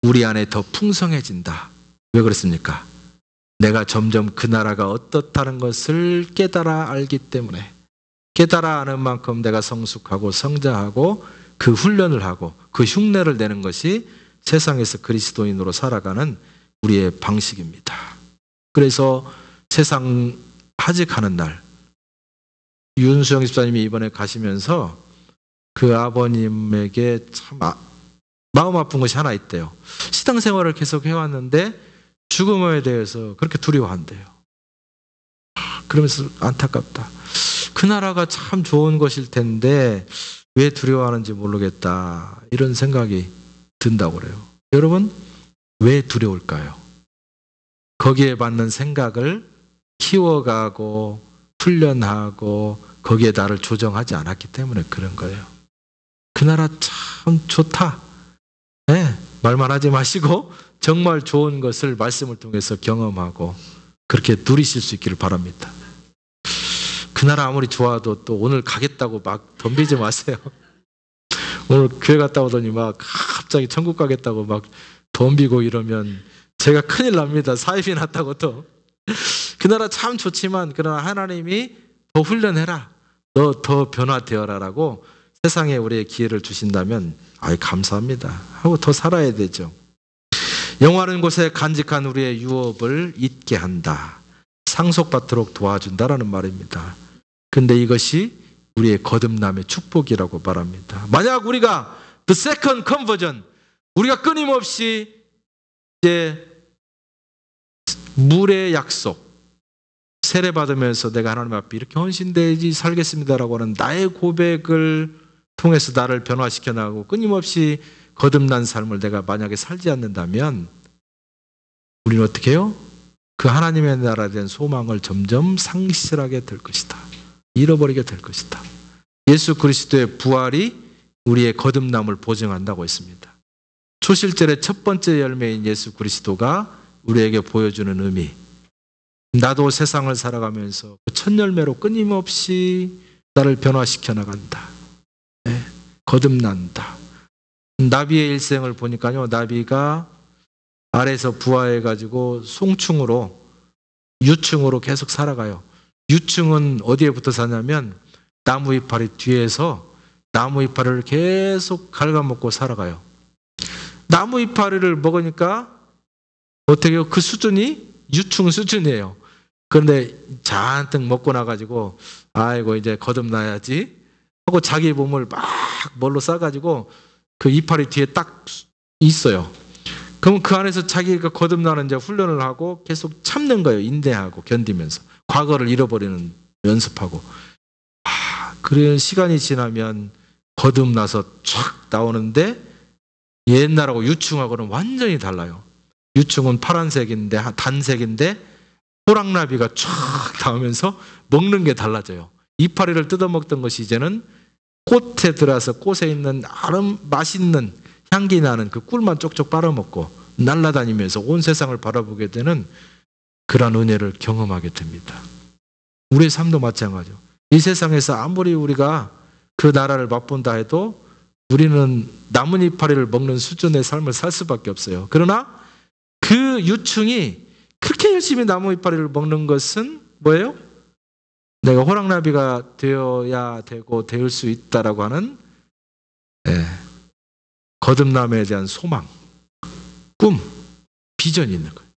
우리 안에 더 풍성해진다. 왜 그렇습니까? 내가 점점 그 나라가 어떻다는 것을 깨달아 알기 때문에, 깨달아 아는 만큼 내가 성숙하고 성장하고 그 훈련을 하고 그 흉내를 내는 것이 세상에서 그리스도인으로 살아가는 우리의 방식입니다. 그래서 세상 하직하는 날, 윤수영 집사님이 이번에 가시면서 그 아버님에게 참 마음 아픈 것이 하나 있대요. 신앙생활을 계속 해왔는데 죽음에 대해서 그렇게 두려워한대요. 그러면서 안타깝다. 그 나라가 참 좋은 것일 텐데 왜 두려워하는지 모르겠다. 이런 생각이 든다고 그래요. 여러분, 왜 두려울까요? 거기에 맞는 생각을 키워가고 훈련하고 거기에 나를 조정하지 않았기 때문에 그런 거예요. 그 나라 참 좋다. 네, 말만 하지 마시고 정말 좋은 것을 말씀을 통해서 경험하고 그렇게 누리실 수 있기를 바랍니다. 그 나라 아무리 좋아도 또 오늘 가겠다고 막 덤비지 마세요. 오늘 교회 갔다 오더니 막 갑자기 천국 가겠다고 막 덤비고 이러면 제가 큰일 납니다. 사입이 났다고 또. 그 나라 참 좋지만 그러나 하나님이 더 훈련해라. 너 더 변화되어라라고 세상에 우리의 기회를 주신다면 감사합니다 하고 더 살아야 되죠. 영화하는 곳에 간직한 우리의 유업을 잊게 한다. 상속받도록 도와준다라는 말입니다. 근데 이것이 우리의 거듭남의 축복이라고 말합니다. 만약 우리가 the second conversion, 우리가 끊임없이 이제 물의 약속, 세례받으면서 내가 하나님 앞에 이렇게 헌신되지 살겠습니다라고 하는 나의 고백을 통해서 나를 변화시켜 나가고 끊임없이 거듭난 삶을 내가 만약에 살지 않는다면 우리는 어떻게 해요? 그 하나님의 나라에 대한 소망을 점점 상실하게 될 것이다. 잃어버리게 될 것이다. 예수 그리스도의 부활이 우리의 거듭남을 보증한다고 했습니다. 초실절의 첫 번째 열매인 예수 그리스도가 우리에게 보여주는 의미, 나도 세상을 살아가면서 그 첫 열매로 끊임없이 나를 변화시켜 나간다. 네, 거듭난다. 나비의 일생을 보니까요, 나비가 아래에서 부화해가지고 송충으로 유충으로 계속 살아가요. 유충은 어디에 붙어 사냐면 나무 이파리 뒤에서 나무 이파리를 계속 갉아먹고 살아가요. 나무 이파리를 먹으니까 어떻게 해요? 그 수준이 유충 수준이에요. 그런데 잔뜩 먹고 나가지고 아이고 이제 거듭나야지 하고 자기 몸을 막 뭘로 싸가지고 그 이파리 뒤에 딱 있어요. 그럼 그 안에서 자기가 거듭나는 이제 훈련을 하고 계속 참는 거예요. 인내하고 견디면서 과거를 잃어버리는 연습하고. 그런 시간이 지나면 거듭나서 촥 나오는데 옛날하고 유충하고는 완전히 달라요. 유충은 파란색인데 단색인데 호랑나비가 쫙 닿으면서 먹는 게 달라져요. 이파리를 뜯어먹던 것이 이제는 꽃에 들어와서 꽃에 있는 맛있는 향기 나는 그 꿀만 쪽쪽 빨아먹고 날아다니면서 온 세상을 바라보게 되는 그런 은혜를 경험하게 됩니다. 우리의 삶도 마찬가지죠. 이 세상에서 아무리 우리가 그 나라를 맛본다 해도 우리는 나뭇이파리를 먹는 수준의 삶을 살 수밖에 없어요. 그러나 그 유충이 그렇게 열심히 나뭇이파리를 먹는 것은 뭐예요? 내가 호랑나비가 되어야 되고 되을 수 있다라고 하는 거듭남에 대한 소망, 꿈, 비전이 있는 거예요.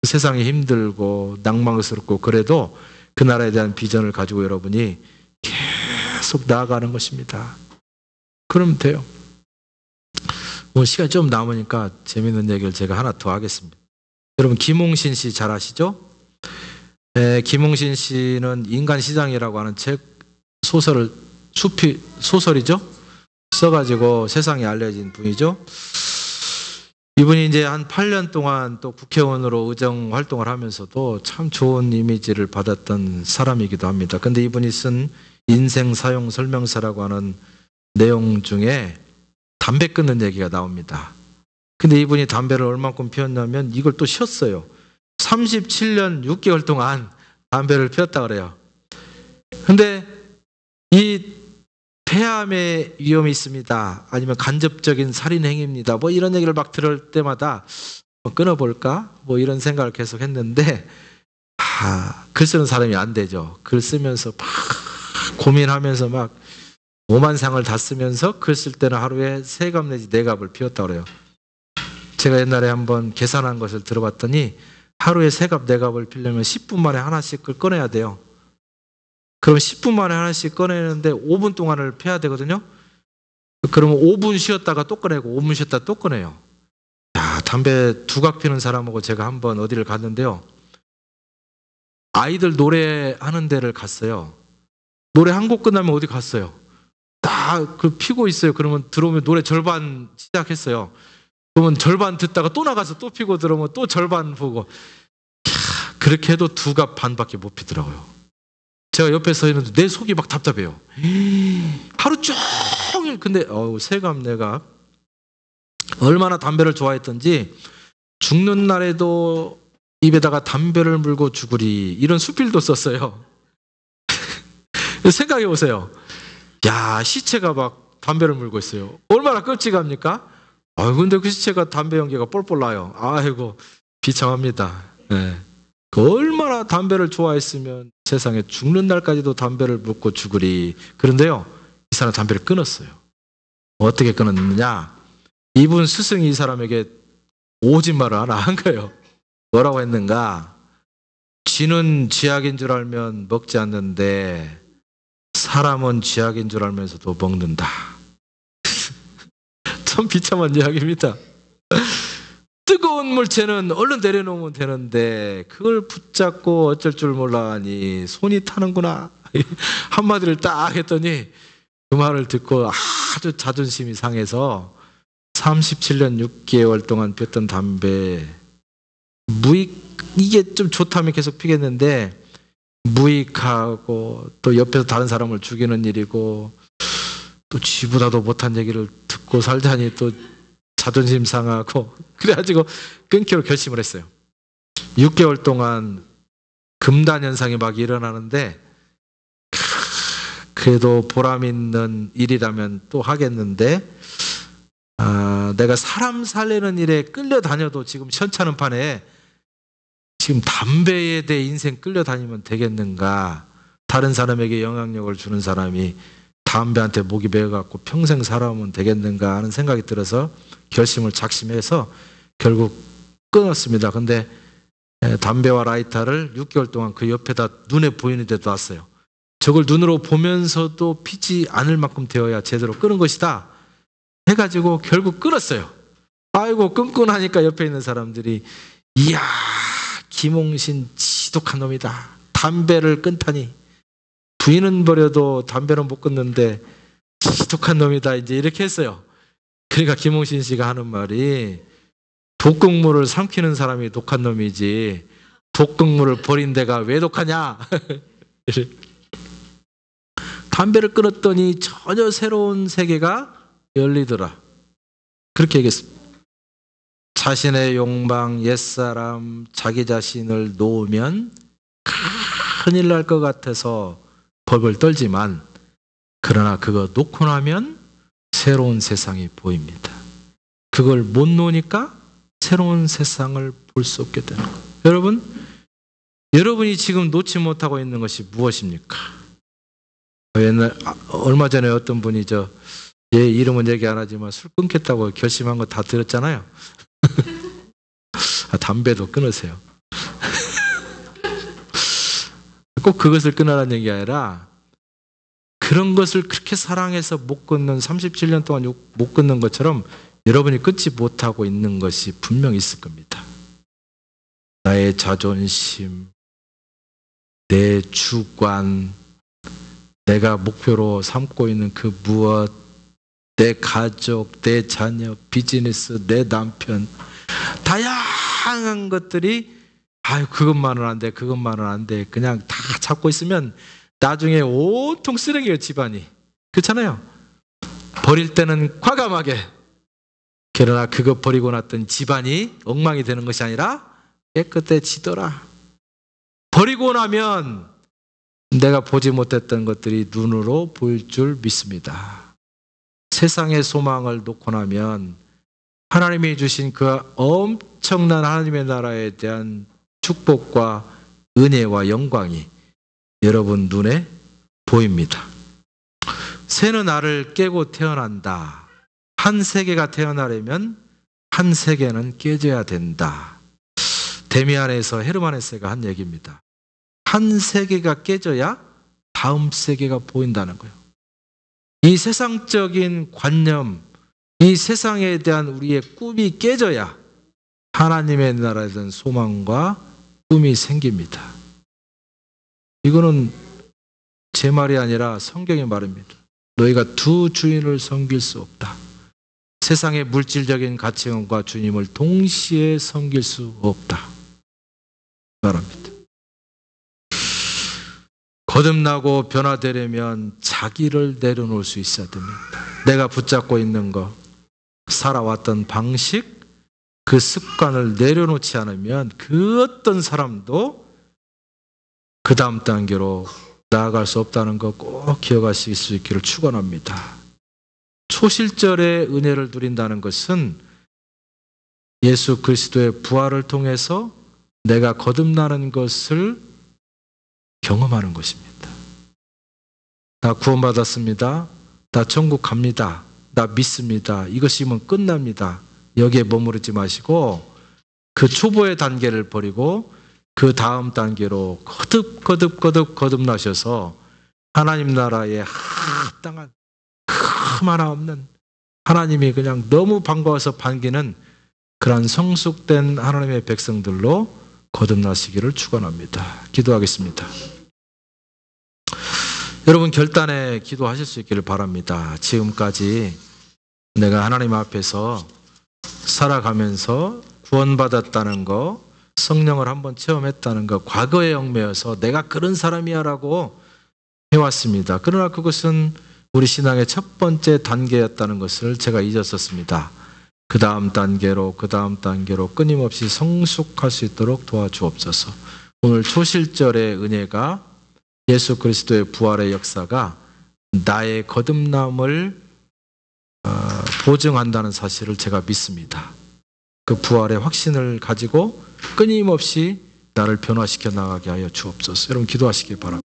세상이 힘들고 낭만스럽고 그래도 그 나라에 대한 비전을 가지고 여러분이 계속 나아가는 것입니다. 그러면 돼요. 오늘 시간이 좀 남으니까 재밌는 얘기를 제가 하나 더 하겠습니다. 여러분 김홍신 씨 잘 아시죠? 김홍신 씨는 인간시장이라고 하는 책 소설을 소설이죠? 써가지고 세상에 알려진 분이죠. 이분이 이제 한 8년 동안 또 국회의원으로 의정 활동을 하면서도 참 좋은 이미지를 받았던 사람이기도 합니다. 근데 이분이 쓴 인생 사용 설명서라고 하는 내용 중에 담배 끊는 얘기가 나옵니다. 근데 이분이 담배를 얼만큼 피웠냐면 이걸 또 쉬었어요. 37년 6개월 동안 담배를 피웠다 그래요. 근데 이 폐암의 위험이 있습니다. 아니면 간접적인 살인 행위입니다. 뭐 이런 얘기를 막 들을 때마다 끊어볼까? 뭐 이런 생각을 계속 했는데 글 쓰는 사람이 안 되죠. 글 쓰면서 막 고민하면서 막 오만상을 다 쓰면서 글 쓸 때는 하루에 3갑 내지 4갑을 피웠다 그래요. 제가 옛날에 한번 계산한 것을 들어봤더니 하루에 3갑 4갑을 피려면 10분 만에 하나씩을 꺼내야 돼요. 그럼 10분 만에 하나씩 꺼내는데 5분 동안을 펴야 되거든요. 그러면 5분 쉬었다가 또 꺼내고 5분 쉬었다가 또 꺼내요. 야, 담배 2갑 피는 사람하고 제가 한번 어디를 갔는데요. 아이들 노래하는 데를 갔어요. 노래 한 곡 끝나면 어디 갔어요. 다 그 피고 있어요. 그러면 들어오면 노래 절반 시작했어요. 그러면 절반 듣다가 또 나가서 또 피고 들어오면 또 절반 보고 그렇게 해도 2갑 반밖에 못 피더라고요. 제가 옆에 서 있는데 내 속이 막 답답해요. 하루 종일 근데 3갑 4갑 얼마나 담배를 좋아했던지 죽는 날에도 입에다가 담배를 물고 죽으리 이런 수필도 썼어요. 생각해 보세요. 야, 시체가 막 담배를 물고 있어요. 얼마나 끔찍합니까? 근데 그 시체가 담배 연기가 뻘뻘 나요. 아이고, 비참합니다. 예. 그 얼마나 담배를 좋아했으면 세상에 죽는 날까지도 담배를 묻고 죽으리. 그런데요, 이 사람 담배를 끊었어요. 어떻게 끊었느냐? 이분 스승이 이 사람에게 오지 말을 하나 한 거예요. 뭐라고 했는가? 쥐는 쥐약인 줄 알면 먹지 않는데 사람은 쥐약인 줄 알면서도 먹는다. 참 비참한 이야기입니다. 뜨거운 물체는 얼른 내려놓으면 되는데 그걸 붙잡고 어쩔 줄 몰라 하니 손이 타는구나. 한마디를 딱 했더니 그 말을 듣고 아주 자존심이 상해서 37년 6개월 동안 폈던 담배 이게 좀 좋다면 계속 피겠는데 무익하고 또 옆에서 다른 사람을 죽이는 일이고 또 쥐보다도 못한 얘기를 듣고 살자니 또 자존심 상하고 그래가지고 끊기로 결심을 했어요. 6개월 동안 금단 현상이 막 일어나는데 그래도 보람 있는 일이라면 또 하겠는데 내가 사람 살리는 일에 끌려다녀도 지금 시원찮은 판에 지금 담배에 대해 인생 끌려다니면 되겠는가. 다른 사람에게 영향력을 주는 사람이 담배한테 목이 매여갖고 평생 살아오면 되겠는가 하는 생각이 들어서 결심을 작심해서 결국 끊었습니다. 근데 담배와 라이터를 6개월 동안 그 옆에다 눈에 보이는 데 놨어요. 저걸 눈으로 보면서도 피지 않을 만큼 되어야 제대로 끊은 것이다 해가지고 결국 끊었어요. 아이고, 끊고 나니까 옆에 있는 사람들이 이야, 김홍신 지독한 놈이다. 담배를 끊다니. 부인은 버려도 담배는 못 끊는데 지독한 놈이다. 이제 이렇게 했어요. 그러니까 김홍신 씨가 하는 말이 독극물을 삼키는 사람이 독한 놈이지 독극물을 버린 데가 왜 독하냐. 담배를 끊었더니 전혀 새로운 세계가 열리더라. 그렇게 얘기했습니다. 자신의 욕망, 옛사람, 자기 자신을 놓으면 큰일 날 것 같아서 벌벌 떨지만 그러나 그거 놓고 나면 새로운 세상이 보입니다. 그걸 못 놓으니까 새로운 세상을 볼 수 없게 되는 거예요. 여러분이 지금 놓지 못하고 있는 것이 무엇입니까? 얼마 전에 어떤 분이 얘 이름은 얘기 안 하지만 술 끊겠다고 결심한 거 다 들었잖아요. 담배도 끊으세요. 꼭 그것을 끊으라는 얘기가 아니라 그런 것을 그렇게 사랑해서 못 끊는 37년 동안 못 끊는 것처럼 여러분이 끊지 못하고 있는 것이 분명히 있을 겁니다. 나의 자존심, 내 주관, 내가 목표로 삼고 있는 그 무엇, 내 가족, 내 자녀, 비즈니스, 내 남편, 다양한 것들이 그것만은 안 돼, 그것만은 안 돼. 그냥 다 잡고 있으면 나중에 온통 쓰레기예요, 집안이. 그렇잖아요. 버릴 때는 과감하게. 그러나 그거 버리고 났던 집안이 엉망이 되는 것이 아니라 깨끗해지더라. 버리고 나면 내가 보지 못했던 것들이 눈으로 보일 줄 믿습니다. 세상의 소망을 놓고 나면 하나님이 주신 그 엄청난 하나님의 나라에 대한 축복과 은혜와 영광이 여러분 눈에 보입니다. 새는 알을 깨고 태어난다. 한 세계가 태어나려면 한 세계는 깨져야 된다. 데미안에서 헤르만 헤세가 한 얘기입니다. 한 세계가 깨져야 다음 세계가 보인다는 거예요. 이 세상적인 관념, 이 세상에 대한 우리의 꿈이 깨져야 하나님의 나라에 대한 소망과 꿈이 생깁니다. 이거는 제 말이 아니라 성경의 말입니다. 너희가 두 주인을 섬길 수 없다. 세상의 물질적인 가치관과 주님을 동시에 섬길 수 없다. 말합니다. 거듭나고 변화되려면 자기를 내려놓을 수 있어야 됩니다. 내가 붙잡고 있는 거, 살아왔던 방식, 그 습관을 내려놓지 않으면 그 어떤 사람도 그 다음 단계로 나아갈 수 없다는 거 꼭 기억하실 수 있기를 축원합니다. 초실절의 은혜를 누린다는 것은 예수 그리스도의 부활을 통해서 내가 거듭나는 것을 경험하는 것입니다. 나 구원받았습니다. 나 천국 갑니다. 나 믿습니다. 이것이면 끝납니다. 여기에 머무르지 마시고 그 초보의 단계를 버리고 그 다음 단계로 거듭나셔서 하나님 나라에 합당한 하나 없는 하나님이 그냥 너무 반가워서 반기는 그러한 성숙된 하나님의 백성들로 거듭나시기를 축원합니다. 기도하겠습니다. 여러분 결단에 기도하실 수 있기를 바랍니다. 지금까지 내가 하나님 앞에서 살아가면서 구원받았다는 거, 성령을 한번 체험했다는 거, 과거에 얽매여서 내가 그런 사람이야라고 해왔습니다. 그러나 그것은 우리 신앙의 첫 번째 단계였다는 것을 제가 잊었었습니다. 그 다음 단계로 끊임없이 성숙할 수 있도록 도와주옵소서. 오늘 초실절의 은혜가 예수 그리스도의 부활의 역사가 나의 거듭남을 보증한다는 사실을 제가 믿습니다. 그 부활의 확신을 가지고 끊임없이 나를 변화시켜 나가게 하여 주옵소서. 여러분 기도하시기 바랍니다.